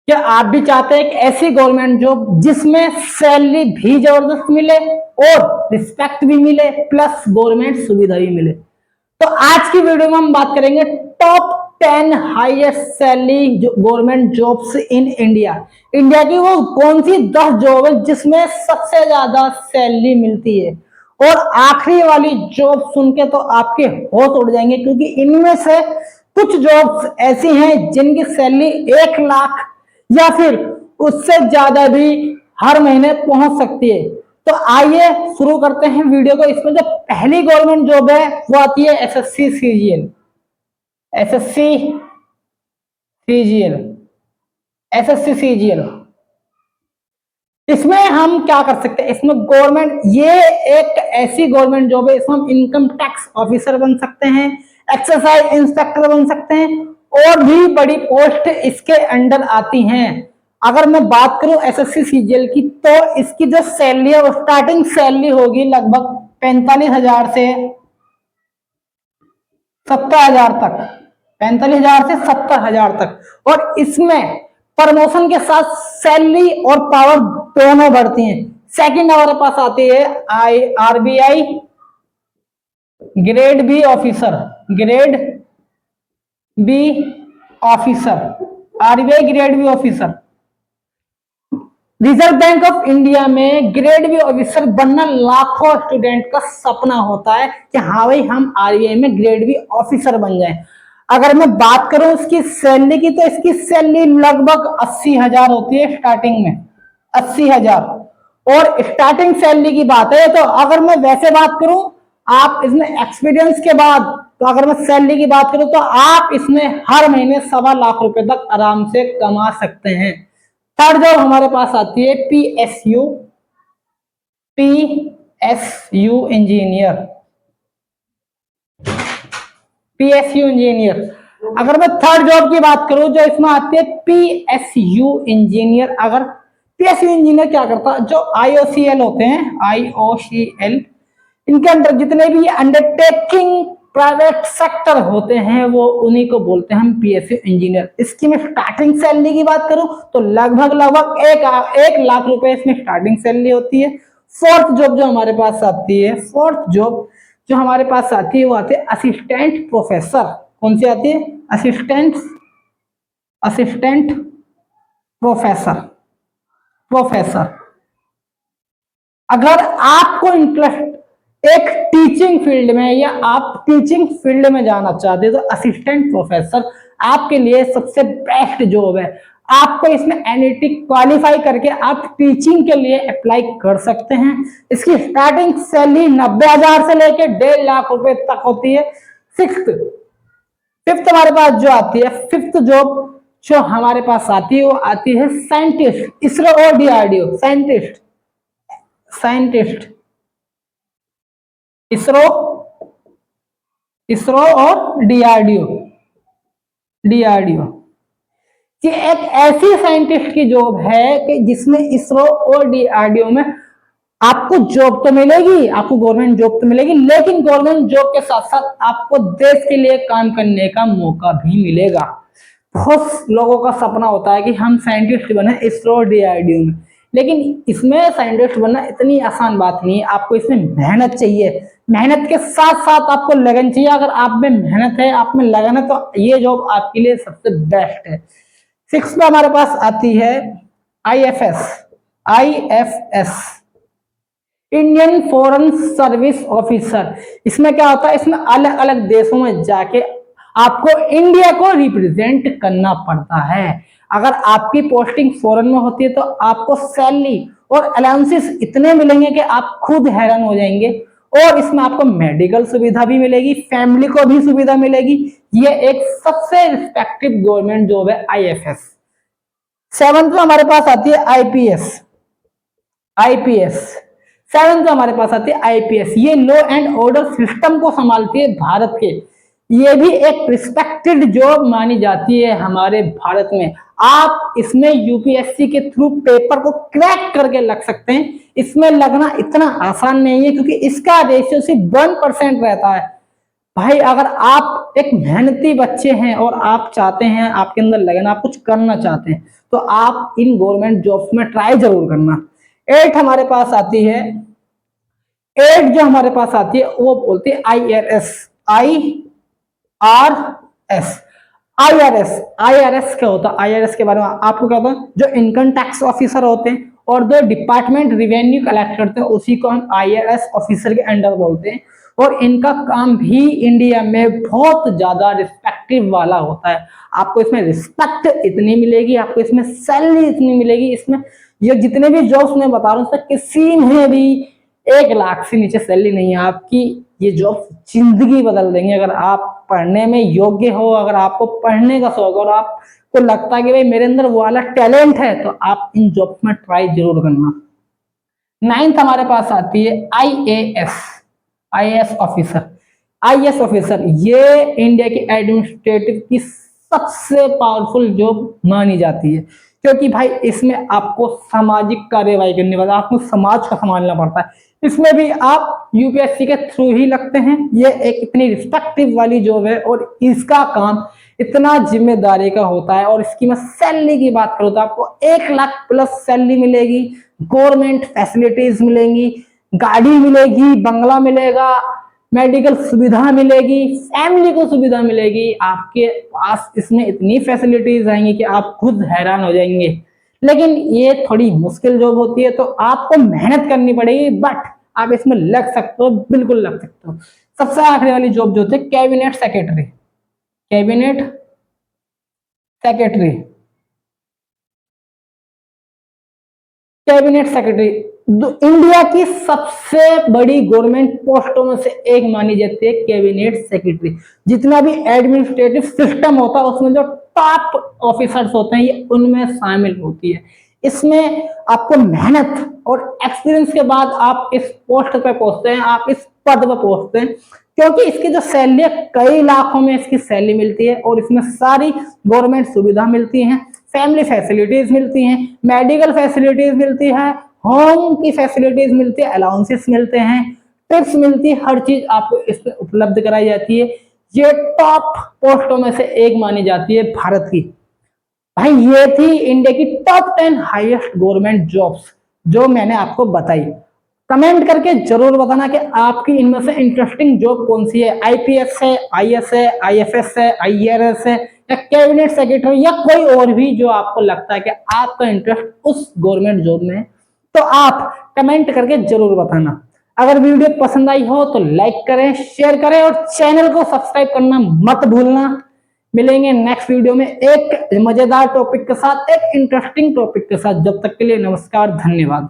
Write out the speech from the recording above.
क्या आप भी चाहते हैं एक ऐसी गवर्नमेंट जॉब जिसमें सैलरी भी जबरदस्त मिले और रिस्पेक्ट भी मिले प्लस गवर्नमेंट सुविधा भी मिले? तो आज की वीडियो में हम बात करेंगे top 10 highest salary government jobs in India. India की वो कौन सी 10 जॉब है जिसमें सबसे ज्यादा सैलरी मिलती है। और आखिरी वाली जॉब सुन के तो आपके होश उड़ जाएंगे, क्योंकि इनमें से कुछ जॉब्स ऐसी हैं जिनकी सैलरी 1 लाख या फिर उससे ज्यादा भी हर महीने पहुंच सकती है। तो आइए शुरू करते हैं वीडियो को। इसमें जो पहली गवर्नमेंट जॉब है वो आती है SSC CGL. SSC CGL, SSC CGL. इसमें हम क्या कर सकते हैं? इसमें गवर्नमेंट, ये एक ऐसी गवर्नमेंट जॉब है, इसमें हम इनकम टैक्स ऑफिसर बन सकते हैं, एक्साइज इंस्पेक्टर बन सकते हैं, और भी बड़ी पोस्ट इसके अंडर आती हैं। अगर मैं बात करूं एसएससी सीजीएल की, तो इसकी जो सैलरी है वो स्टार्टिंग सैलरी होगी लगभग 45,000 से 70,000 तक, 45,000 से 70,000 तक। और इसमें प्रमोशन के साथ सैलरी और पावर दोनों बढ़ती हैं। सेकंड हमारे पास आती है RBI grade B officer, grade B officer, RBI grade B officer. Reserve Bank of India में ग्रेड बी ऑफिसर बनना लाखों स्टूडेंट का सपना होता है कि हाँ भाई हम आरबीआई में ग्रेड बी ऑफिसर बन जाएं। अगर मैं बात करूं इसकी सैलरी की, तो इसकी सैलरी लगभग 80,000 होती है स्टार्टिंग में, 80,000। और स्टार्टिंग सैलरी की बात है, तो अगर मैं वैसे बात करूं, आप इसमें एक्सपीरियंस के बाद, तो अगर मैं सैलरी की बात करूं तो आप इसमें हर महीने 1.25 लाख रुपए तक आराम से कमा सकते हैं। थर्ड जॉब हमारे पास आती है PSU, PSU engineer, PSU engineer. अगर मैं थर्ड जॉब की बात करूं जो इसमें आती है पीएसयू इंजीनियर। अगर पीएसयू इंजीनियर क्या करता है, जो आईओसीएल होते हैं, आईओसीएल, इनके अंदर जितने भी अंडरटेकिंग प्राइवेट सेक्टर होते हैं वो उन्हीं को बोलते हैं हम पीएसयू इंजीनियर। इसकी मैं स्टार्टिंग सैलरी की बात करूं तो लगभग एक लाख रुपए इसमें स्टार्टिंग सैलरी होती है। फोर्थ जॉब जो हमारे पास आती है, फोर्थ जॉब जो हमारे पास आती है वो आती है असिस्टेंट प्रोफेसर। कौन सी आती है? Assistant professor, professor. अगर आपको इंटरेस्ट एक टीचिंग फील्ड में, या आप टीचिंग फील्ड में जाना चाहते हैं, तो असिस्टेंट प्रोफेसर आपके लिए सबसे बेस्ट जॉब है। आपको इसमें एनईटी क्वालिफाई करके आप टीचिंग के लिए अप्लाई कर सकते हैं। इसकी स्टार्टिंग सैलरी 90,000 से लेकर 1.5 लाख रुपए तक होती है। फिफ्थ हमारे पास जो आती है, फिफ्थ जॉब जो हमारे पास आती है वो आती है साइंटिस्ट, इसरो और DRDO. Scientist, scientist, ISRO, ISRO और डीआरडीओ, डीआरडीओ। ये एक ऐसी साइंटिस्ट की जॉब है कि जिसमें इसरो और डीआरडीओ में आपको जॉब तो मिलेगी, आपको गवर्नमेंट जॉब तो मिलेगी, लेकिन गवर्नमेंट जॉब के साथ साथ आपको देश के लिए काम करने का मौका भी मिलेगा। बहुत लोगों का सपना होता है कि हम साइंटिस्ट बने इसरो और डीआरडीओ में, लेकिन इसमें साइंटिस्ट बनना इतनी आसान बात नहीं है। आपको इसमें मेहनत चाहिए, मेहनत के साथ साथ आपको लगन चाहिए। अगर आप में मेहनत है, आप में लगन है, तो ये जॉब आपके लिए सबसे बेस्ट है। सिक्स पे हमारे पास आती है IFS, IFS, Indian foreign service officer. इसमें क्या होता है, इसमें अलग अलग देशों में जाके आपको इंडिया को रिप्रेजेंट करना पड़ता है। अगर आपकी पोस्टिंग फॉरेन में होती है तो आपको सैलरी और अलाउंसेस इतने मिलेंगे कि आप खुद हैरान हो जाएंगे। और इसमें आपको मेडिकल सुविधा भी मिलेगी, फैमिली को भी सुविधा मिलेगी। ये एक सबसे रिस्पेक्टिव गवर्नमेंट जॉब है आईएफएस। सेवंथ में हमारे पास आती है आईपीएस, आईपीएस। सेवंथ में हमारे पास आती है आईपीएस। ये लॉ एंड ऑर्डर सिस्टम को संभालती है भारत के। ये भी एक रिस्पेक्टेड जॉब मानी जाती है हमारे भारत में। आप इसमें यूपीएससी के थ्रू पेपर को क्रैक करके लग सकते हैं। इसमें लगना इतना आसान नहीं है, क्योंकि इसका रेशियो सिर्फ 1% रहता है। भाई अगर आप एक मेहनती बच्चे हैं और आप चाहते हैं, आपके अंदर लगन, आप कुछ करना चाहते हैं, तो आप इन गवर्नमेंट जॉब्स में ट्राई जरूर करना। 8 हमारे पास आती है, 8 जो हमारे पास आती है वो बोलती है IRS, IRS। IRS क्या होता है? IRS के बारे में आपको क्या होता है? जो इनकम टैक्स ऑफिसर होते हैं और जो डिपार्टमेंट रिवेन्यू कलेक्ट करते हैं उसी को हम IRS ऑफिसर के अंडर बोलते हैं। और इनका काम भी इंडिया में बहुत ज्यादा रिस्पेक्टिव वाला होता है। आपको इसमें रिस्पेक्ट इतनी मिलेगी, आपको इसमें सैलरी इतनी मिलेगी, इसमें ये जितने भी जॉब्स मैं बता रहा हूँ किसी में भी 1 लाख से नीचे सैलरी नहीं है। आपकी ये जॉब जिंदगी बदल देंगे अगर आप पढ़ने में योग्य हो, अगर आपको पढ़ने का शौक और आपको लगता है कि भाई मेरे अंदर वो वाला टैलेंट है, तो आप इन जॉब्स में ट्राई जरूर करना। 9th हमारे पास आती है IAS ऑफिसर। IAS ऑफिसर ये इंडिया की एडमिनिस्ट्रेटिव की सबसे पावरफुल जॉब मानी जाती है, क्योंकि भाई इसमें आपको सामाजिक कार्यवाही करनी पड़ता है, आपको समाज का संभालना पड़ता है। इसमें भी आप यूपीएससी के थ्रू ही लगते हैं। ये एक इतनी रिस्पेक्टिव वाली जॉब है और इसका काम इतना जिम्मेदारी का होता है। और इसकी मैं सैलरी की बात करूँ तो आपको 1 लाख प्लस सैलरी मिलेगी, गवर्नमेंट फैसिलिटीज मिलेंगी, गाड़ी मिलेगी, बंगला मिलेगा, मेडिकल सुविधा मिलेगी, फैमिली को सुविधा मिलेगी। आपके पास इसमें इतनी फैसिलिटीज आएंगी कि आप खुद हैरान हो जाएंगे। लेकिन ये थोड़ी मुश्किल जॉब होती है, तो आपको मेहनत करनी पड़ेगी, बट आप इसमें लग सकते हो, बिल्कुल लग सकते हो। सबसे आखिरी वाली जॉब जो होती है cabinet secretary. Cabinet secretary, cabinet secretary India की सबसे बड़ी गवर्नमेंट पोस्टों में से एक मानी जाती है कैबिनेट सेक्रेटरी। जितना भी एडमिनिस्ट्रेटिव सिस्टम होता है उसमें जो टॉप ऑफिसर्स होते हैं ये उनमें शामिल होती है। इसमें आपको मेहनत और एक्सपीरियंस के बाद आप इस पोस्ट पे पहुंचते हैं, आप इस पद पर पहुंचते हैं, क्योंकि इसकी जो सैलरी है कई लाखों में इसकी सैलरी मिलती है और इसमें सारी गवर्नमेंट सुविधा मिलती है, फैमिली फैसिलिटीज मिलती हैं, मेडिकल फैसिलिटीज मिलती है, होम की फैसिलिटीज मिलती है, अलाउंसेस मिलते हैं, ट्रिप्स मिलती है, हर चीज आपको इसमें उपलब्ध कराई जाती है। ये टॉप पोस्टों में से एक मानी जाती है भारत की। भाई ये थी इंडिया की टॉप 10 हाईएस्ट गवर्नमेंट जॉब्स जो मैंने आपको बताई। कमेंट करके जरूर बताना कि आपकी इनमें से इंटरेस्टिंग जॉब कौन सी है। आईपीएस है, आईएएस है, आईएफएस है, आईआरएस है, या कैबिनेट सेक्रेटरी, या कोई और भी जो आपको लगता है कि आपका इंटरेस्ट उस गवर्नमेंट जॉब में है, तो आप कमेंट करके जरूर बताना। अगर वीडियो पसंद आई हो तो लाइक करें, शेयर करें और चैनल को सब्सक्राइब करना मत भूलना। मिलेंगे नेक्स्ट वीडियो में एक मजेदार टॉपिक के साथ, एक इंटरेस्टिंग टॉपिक के साथ। जब तक के लिए नमस्कार, धन्यवाद।